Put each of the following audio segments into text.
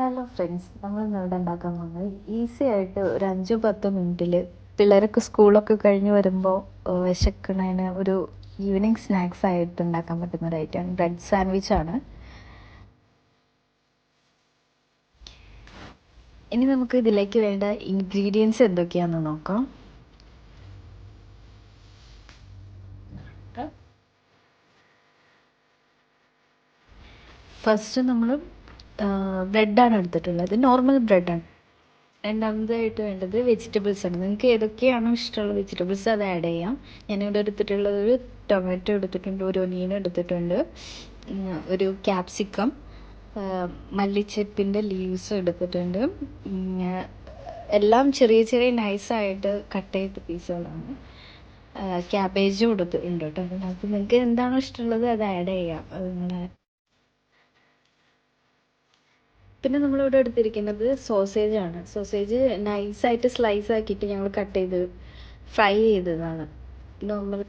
Hello friends, നമ്മൾ ഇന്നിവിടെ ഉണ്ടാക്കാൻ പോകുന്നത് ഈസി ആയിട്ട് ഒരു 5-10 മിനിറ്റിൽ പിള്ളേരൊക്കെ സ്കൂളൊക്കെ കഴിഞ്ഞ് വരുമ്പോൾ വിശക്കണതിന് ഒരു ഈവനിങ് സ്നാക്സ് ആയിട്ട് ഉണ്ടാക്കാൻ പറ്റുന്ന ഒരു ഐറ്റമാണ് ബ്രെഡ് സാൻഡ്വിച്ച് ആണ്. ഇനി നമുക്ക് ഇതിലേക്ക് വേണ്ട ഇൻഗ്രീഡിയൻസ് എന്തൊക്കെയാണെന്ന് നോക്കാം. ഫസ്റ്റ് നമ്മൾ ബ്രെഡാണ് എടുത്തിട്ടുള്ളത്, നോർമൽ ബ്രെഡാണ്. രണ്ടാമതായിട്ട് വേണ്ടത് വെജിറ്റബിൾസ് ആണ്. നിങ്ങൾക്ക് ഏതൊക്കെയാണോ ഇഷ്ടമുള്ള വെജിറ്റബിൾസ് അത് ആഡ് ചെയ്യാം. ഞാനിവിടെ എടുത്തിട്ടുള്ളത് ഒരു ടൊമാറ്റോ എടുത്തിട്ടുണ്ട്, ഒരു ഒനിയൻ എടുത്തിട്ടുണ്ട്, ഒരു ക്യാപ്സിക്കം, മല്ലിച്ചെപ്പിൻ്റെ ലീവ്സ് എടുത്തിട്ടുണ്ട്. എല്ലാം ചെറിയ ചെറിയ നൈസായിട്ട് കട്ട് ചെയ്ത പീസുകളാണ്. ക്യാബേജും എടുത്തിട്ടുണ്ട് കേട്ടോ. അതിനകത്ത് നിങ്ങൾക്ക് എന്താണോ ഇഷ്ടമുള്ളത് അത് ആഡ് ചെയ്യാം. അത് നിങ്ങളുടെ പിന്നെ നമ്മളിവിടെ എടുത്തിരിക്കുന്നത് സോസേജ് ആണ്. സോസേജ് നൈസായിട്ട് സ്ലൈസ് ആക്കിയിട്ട് ഞങ്ങൾ കട്ട് ചെയ്ത് ഫ്രൈ ചെയ്തതാണ്. നോർമൽ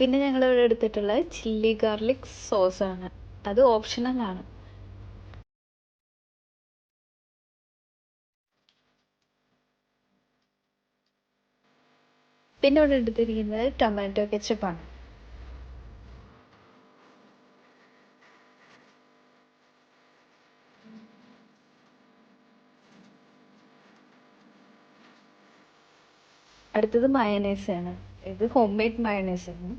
പിന്നെ ഞങ്ങളിവിടെ എടുത്തിട്ടുള്ളത് ചില്ലി ഗാർലിക് സോസാണ്. അത് ഓപ്ഷണലാണ്. പിന്നെ ഇവിടെ എടുത്തിരിക്കുന്നത് ടൊമാറ്റോ കെച്ചപ്പാണ്. അടുത്തത് മയണൈസ് ആണ്. ഇത് ഹോം മെയ്ഡ് മയണൈസ് ആണ്.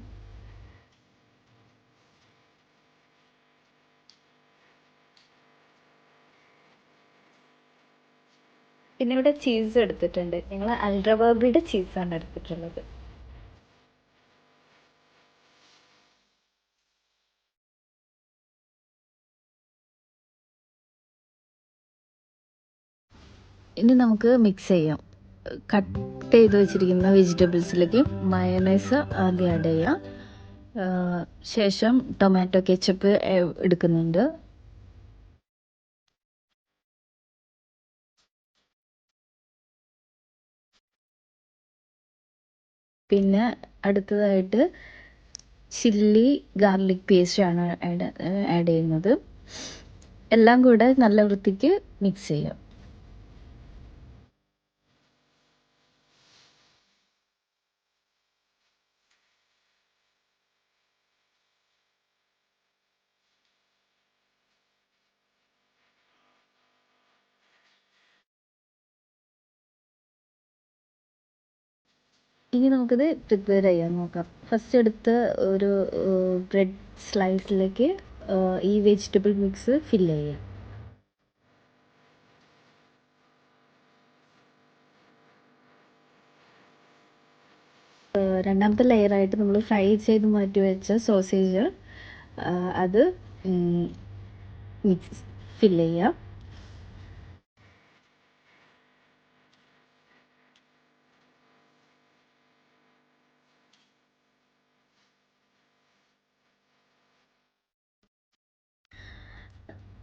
പിന്നെ ഇവിടെ ചീസ് എടുത്തിട്ടുണ്ട്. ഞങ്ങൾ അൽറബാബിയുടെ ചീസാണ് എടുത്തിട്ടുള്ളത്. ഇനി നമുക്ക് മിക്സ് ചെയ്യാം. കട്ട് ചെയ്ത് വെച്ചിരിക്കുന്ന വെജിറ്റബിൾസിലേക്ക് മയണൈസ് ആദ്യം ആഡ് ചെയ്യാം. ശേഷം ടൊമാറ്റോ കെച്ചപ്പ് എടുക്കുന്നുണ്ട്. പിന്നെ അടുത്തതായിട്ട് ചില്ലി ഗാർലിക് പേസ്റ്റ് ആണ് ആഡ് ചെയ്യുന്നത്. എല്ലാം കൂടെ നല്ല വൃത്തിക്ക് മിക്സ് ചെയ്യാം. ഇനി നമുക്കിത് പ്രിപ്പയർ ചെയ്യാൻ നോക്കാം. ഫസ്റ്റ് എടുത്ത ഒരു ബ്രെഡ് സ്ലൈസിലേക്ക് ഈ വെജിറ്റബിൾ മിക്സ് ഫില്ല് ചെയ്യാം. രണ്ടാമത്തെ ലെയറായിട്ട് നമ്മൾ ഫ്രൈ ചെയ്ത് മാറ്റി വെച്ച സോസേജ് അത് മിക്സ് ഫില്ല് ചെയ്യാം.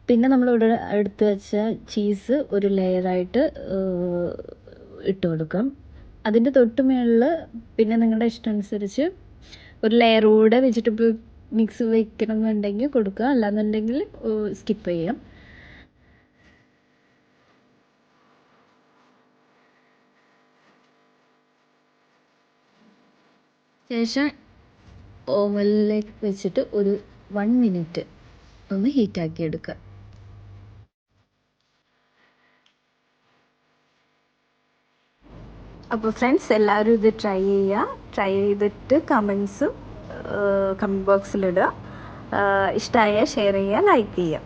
പിന്നെ നമ്മളിവിടെ എടുത്ത് വെച്ച ചീസ് ഒരു ലെയറായിട്ട് ഇട്ട് കൊടുക്കാം. അതിൻ്റെ തൊട്ട് മുകളിൽ പിന്നെ നിങ്ങളുടെ ഇഷ്ടം അനുസരിച്ച് ഒരു ലെയർ കൂടെ വെജിറ്റബിൾ മിക്സ് വെക്കണം എന്നുണ്ടെങ്കിൽ കൊടുക്കുക, അല്ലാന്നുണ്ടെങ്കിൽ സ്കിപ്പ് ചെയ്യാം. ശേഷം ഓവനിലേക്ക് വെച്ചിട്ട് ഒരു 1 മിനിറ്റ് ഒന്ന് ഹീറ്റാക്കി എടുക്കുക. അപ്പോൾ ഫ്രണ്ട്സ്, എല്ലാവരും ഇത് ട്രൈ ചെയ്യുക. ട്രൈ ചെയ്തിട്ട് കമൻറ്റ് ബോക്സിലിടുക. ഇഷ്ടമായ ഷെയർ ചെയ്യുക, ലൈക്ക് ചെയ്യുക.